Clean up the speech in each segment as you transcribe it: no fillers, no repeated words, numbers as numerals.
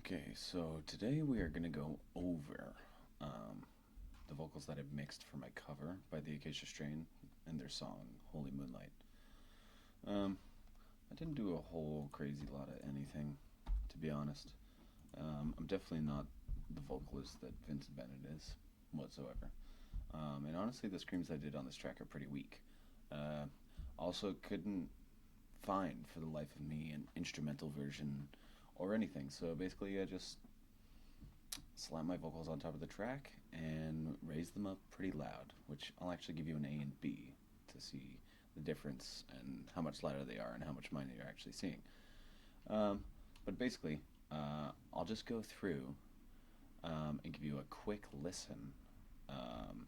Okay, so today we are going to go over um, the vocals that I've mixed for my cover by the Acacia Strain and their song Holy Moonlight. Um, I didn't do a whole crazy lot of anything, to be honest. I'm definitely not the vocalist that Vincent Bennett is, whatsoever. And honestly, the screams I did on this track are pretty weak. Uh, also, couldn't find for the life of me an instrumental version or anything. So basically, I just slam my vocals on top of the track and raise them up pretty loud, which I'll actually give you an A and B to see the difference and how much louder they are and how much mine you're actually seeing. Um, but basically, I'll just go through and give you a quick listen. Um,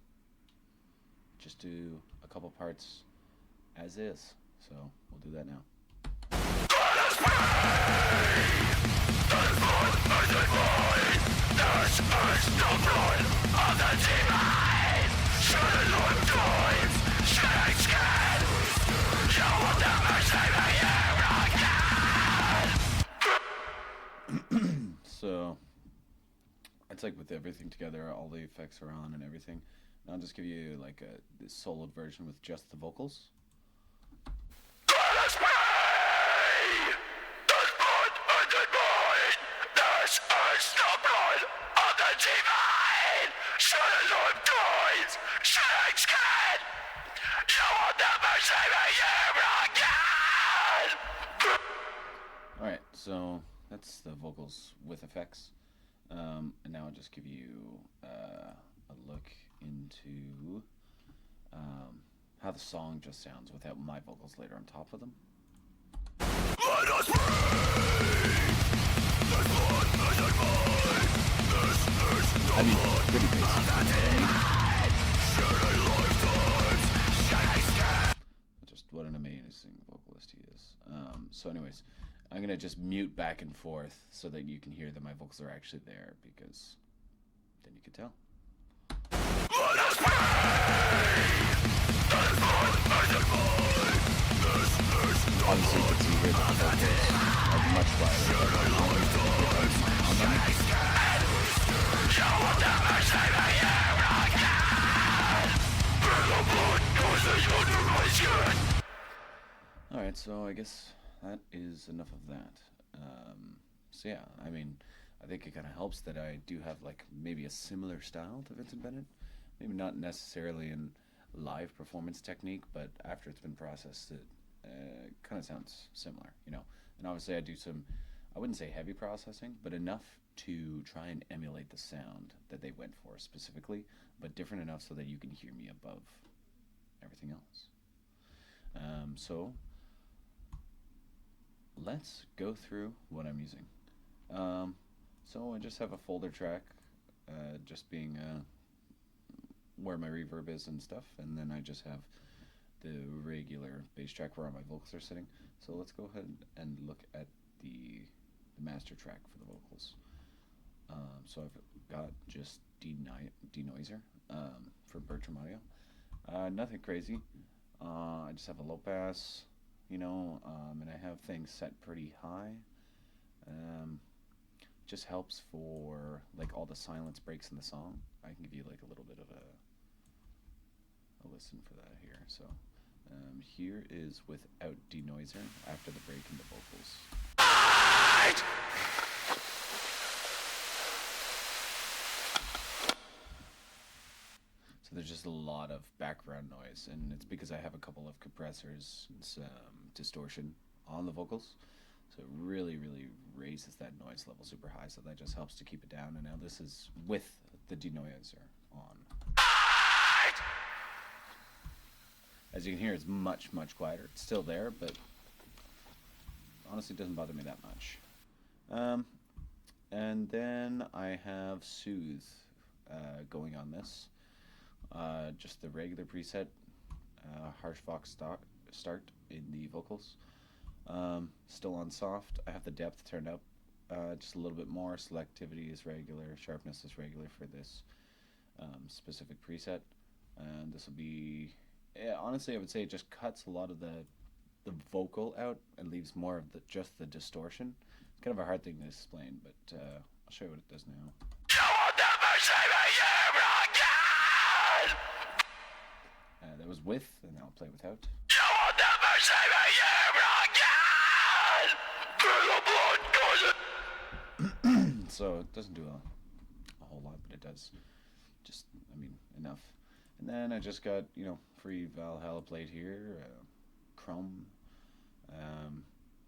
just do a couple parts as is. So we'll do that now. So it's like with everything together, all the effects are on and everything. And I'll just give you like this soloed version with just the vocals. Alright, so that's the vocals with effects. And now I'll just give you a look into how the song just sounds without my vocals later on top of them. Let us I mean, pretty basic. Just what an amazing vocalist he is. So anyways, I'm going to just mute back and forth so that you can hear that my vocals are actually there, because then you can tell. Obviously, you can see here that the vocals are much quieter. Alright, so I guess that is enough of that. So yeah, I mean, I think it kind of helps that I do have like maybe a similar style to Vincent Bennett. Maybe not necessarily in live performance technique, but after it's been processed, it kind of sounds similar, you know. And obviously I do some, I wouldn't say heavy processing, but enough to try and emulate the sound that they went for specifically, but different enough so that you can hear me above everything else. So let's go through what I'm using. So I just have a folder track, just being where my reverb is and stuff, and then I just have the regular bass track where all my vocals are sitting. So let's go ahead and look at the master track for the vocals. So I've got just denoiser for Bertram Audio. Nothing crazy. I just have a low pass, you know, and I have things set pretty high. Just helps for like all the silence breaks in the song. I can give you like a little bit of a listen for that here. So here is without denoiser after the break in the vocals. So there's just a lot of background noise, and it's because I have a couple of compressors and some distortion on the vocals. So it really, really raises that noise level super high, so that just helps to keep it down. And now this is with the denoiser on. As you can hear, it's much, much quieter. It's still there, but honestly it doesn't bother me that much. And then I have Soothe going on this. Just the regular preset, harsh Vox start in the vocals. Still on soft. I have the depth turned up just a little bit more. Selectivity is regular. Sharpness is regular for this specific preset. And this will be, yeah, honestly, I would say it just cuts a lot of the vocal out and leaves more of just the distortion. kind of a hard thing to explain, but I'll show you what it does now. That was with, and now I'll play without. So it doesn't do a whole lot, but it does just, I mean, enough. And then I just got, free Valhalla plate here, Chrome,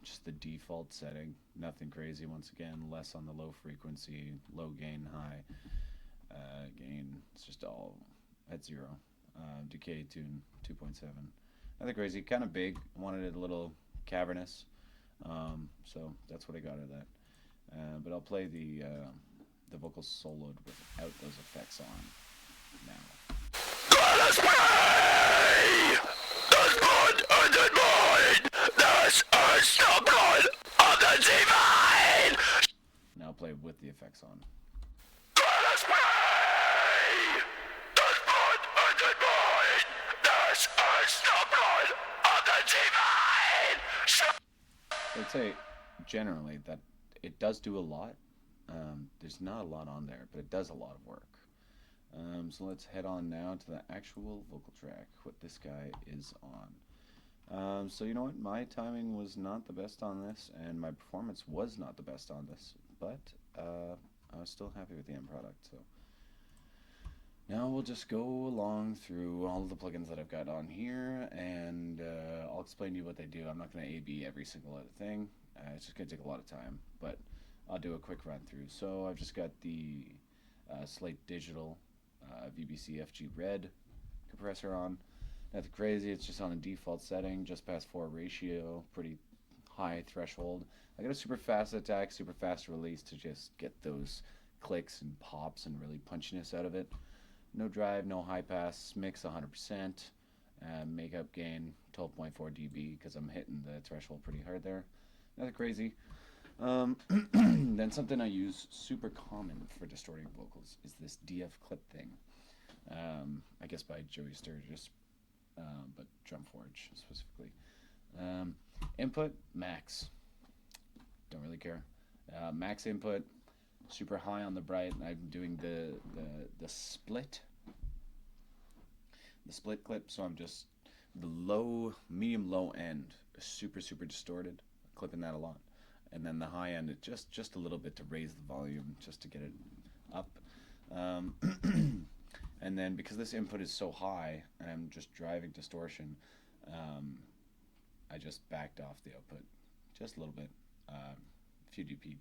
just the default setting, nothing crazy. Once again, less on the low frequency, low gain, high gain. It's just all at 0. Decay tune 2.7. Nothing crazy, kind of big. Wanted it a little cavernous, so that's what I got out of that. But I'll play the vocals soloed without those effects on now. This blood and mine, this is the blood of the divine. Now I'll play with the effects on. This blood and mine, this is the blood of the divine. I'd say generally that it does do a lot. There's not a lot on there, but it does a lot of work. So let's head on now to the actual vocal track, what this guy is on. So you know what, my timing was not the best on this, and my performance was not the best on this, but I was still happy with the end product. So now we'll just go along through all of the plugins that I've got on here, and I'll explain to you what they do. I'm not going to A-B every single other thing. It's just going to take a lot of time, but I'll do a quick run through. So I've just got the Slate Digital VBC FG Red compressor on. Nothing crazy, it's just on a default setting, just past 4 ratio, pretty high threshold. I got a super fast attack, super fast release to just get those clicks and pops and really punchiness out of it. No drive, no high pass, mix 100%, makeup gain 12.4 dB because I'm hitting the threshold pretty hard there. Nothing crazy. Then something I use super common for distorting vocals is this DF clip thing. I guess by Joey Sturgis, but Drumforge specifically. Input, max. Don't really care. Max input, super high on the bright. I'm doing the split. The split clip, so I'm just the medium low end, super distorted, clipping that a lot. And then the high end, just a little bit to raise the volume, just to get it up. And then because this input is so high, and I'm just driving distortion, I just backed off the output just a little bit, few dB,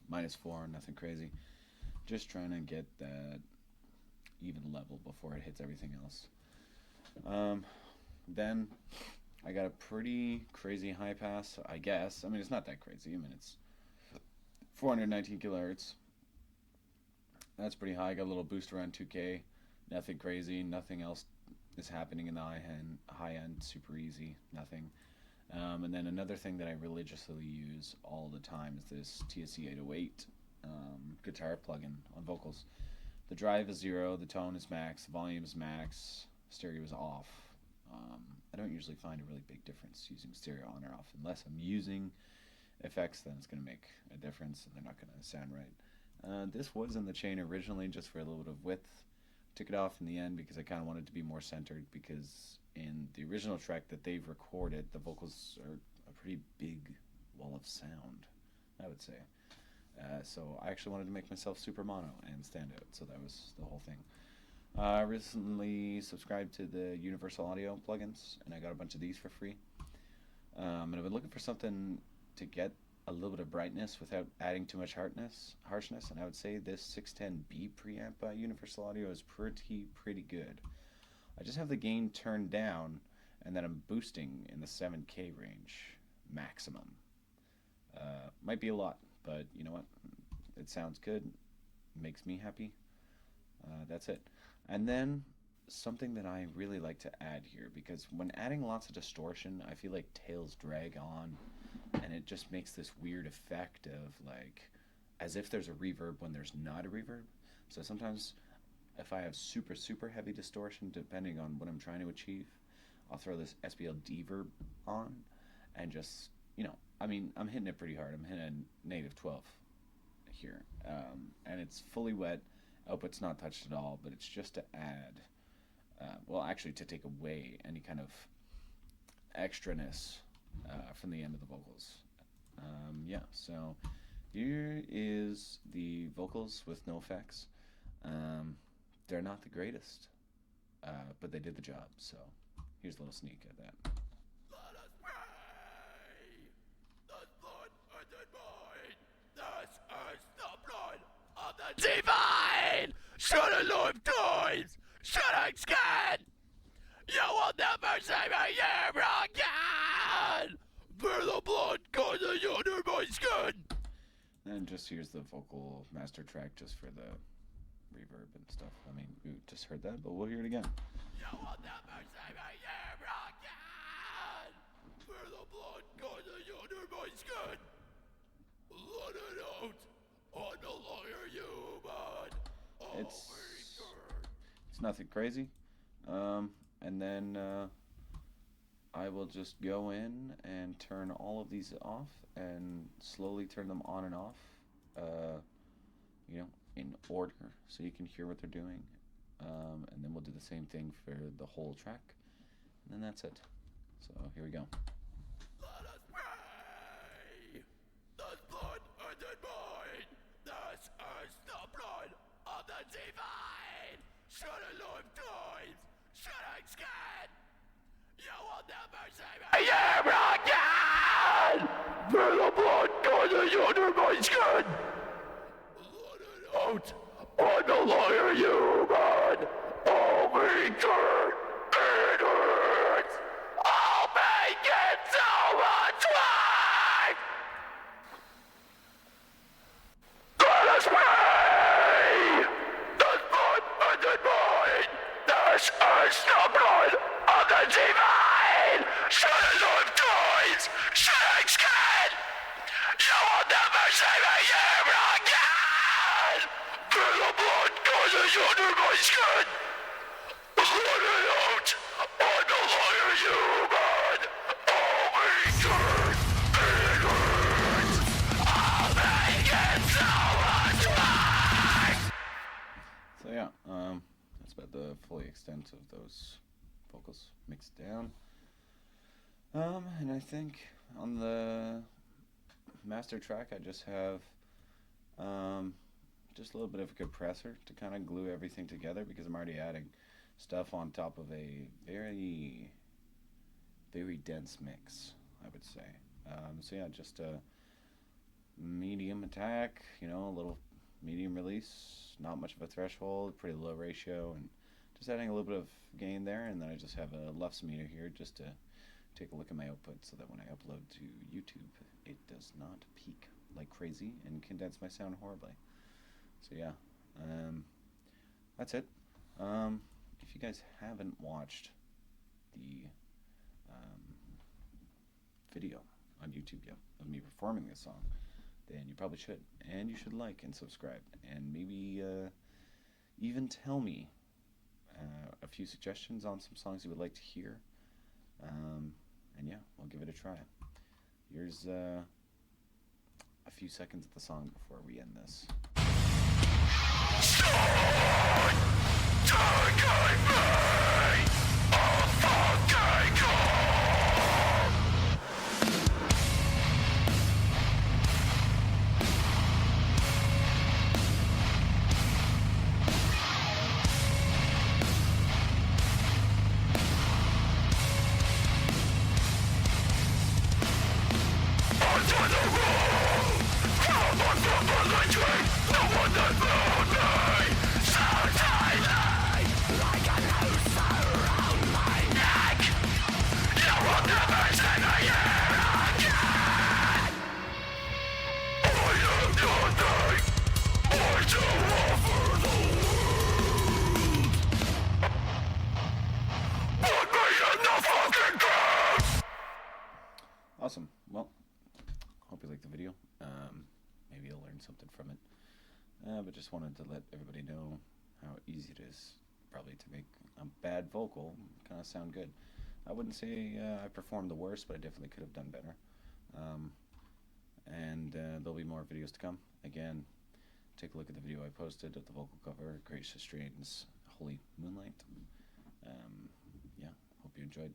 -4, nothing crazy. Just trying to get that even level before it hits everything else. Then I got a pretty crazy high pass, I guess. I mean, it's not that crazy. I mean, it's 419 kilohertz. That's pretty high. Got a little boost around 2K. Nothing crazy. Nothing else is happening in the high end. Super easy. Nothing. And then another thing that I religiously use all the time is this TSC 808 guitar plugin on vocals. The drive is 0. The tone is max. The volume is max. Stereo is off. I don't usually find a really big difference using stereo on or off. Unless I'm using effects, then it's going to make a difference and they're not going to sound right. This was in the chain originally just for a little bit of width. Took it off in the end because I kind of wanted to be more centered, because in the original track that they've recorded, the vocals are a pretty big wall of sound, I would say. So I actually wanted to make myself super mono and stand out, so that was the whole thing. I recently subscribed to the Universal Audio plugins, and I got a bunch of these for free. And I've been looking for something to get a little bit of brightness without adding too much harshness, and I would say this 610B preamp by Universal Audio is pretty good. I just have the gain turned down, and then I'm boosting in the 7K range maximum. Might be a lot, but you know what? It sounds good, makes me happy. That's it. And then something that I really like to add here, because when adding lots of distortion, I feel like tails drag on, and it just makes this weird effect of like as if there's a reverb when there's not a reverb. So sometimes if I have super heavy distortion, depending on what I'm trying to achieve, I'll throw this SPL deverb on and just, I mean, I'm hitting it pretty hard. I'm hitting a native 12 here, and it's fully wet. Output's not touched at all, but it's just to add, well, actually to take away any kind of extraness from the end of the vocals. Yeah, so here is the vocals with no effects. They're not the greatest, but they did the job. So here's a little sneak at that. Let us pray. The blood and the mind. This is the blood of the divine. Should have lived times. Should have skin. You will never see me here again. For the blood goes under my skin. And just here's the vocal master track just for the reverb and stuff. I mean, we just heard that, but we'll hear it again. You will never see me here again. For the blood goes under my skin. Let it out. I'm no longer human. Oh, It's nothing crazy. And then I will just go in and turn all of these off and slowly turn them on and off, in order so you can hear what they're doing. And then we'll do the same thing for the whole track. And then that's it. So here we go. Let us pray. The blood and the mind. This is the blood of the divine. Should have lived times. Should have skin. You will never see me here again. For the blood goes under my skin. Let it out. I'm no longer human. Oh, my God. It hurts. I'll make it so much worse. Let us pray. The blood and the mind. This is the blood of the divine. Should have lived twice. Should have skin. You will never see me here again. For the blood goes under my skin. Let it out. I'm no longer human. Oh, my God. It hurts. I'll make it so much worse. So yeah, that's about the fully extent of those vocals mixed down. And I think on the master track I just have just a little bit of a compressor to kind of glue everything together because I'm already adding stuff on top of a very, very dense mix, I would say. So yeah, just a medium attack, a little medium release, not much of a threshold, pretty low ratio, and just adding a little bit of gain there, and then I just have a LUFS meter here just to take a look at my output so that when I upload to YouTube, it does not peak like crazy and condense my sound horribly. So yeah, that's it. If you guys haven't watched the video on YouTube yet of me performing this song, then you probably should. And you should like and subscribe. And maybe even tell me a few suggestions on some songs you would like to hear. And yeah, I'll give it a try. Here's a few seconds of the song before we end this. Awesome. Well, hope you liked the video. Maybe you'll learn something from it. But just wanted to let everybody know how easy it is probably to make a bad vocal kind of sound good. I wouldn't say I performed the worst, but I definitely could have done better. and there'll be more videos to come. Again, take a look at the video I posted of the vocal cover, Acacia Strains' Holy Moonlight. Yeah, hope you enjoyed.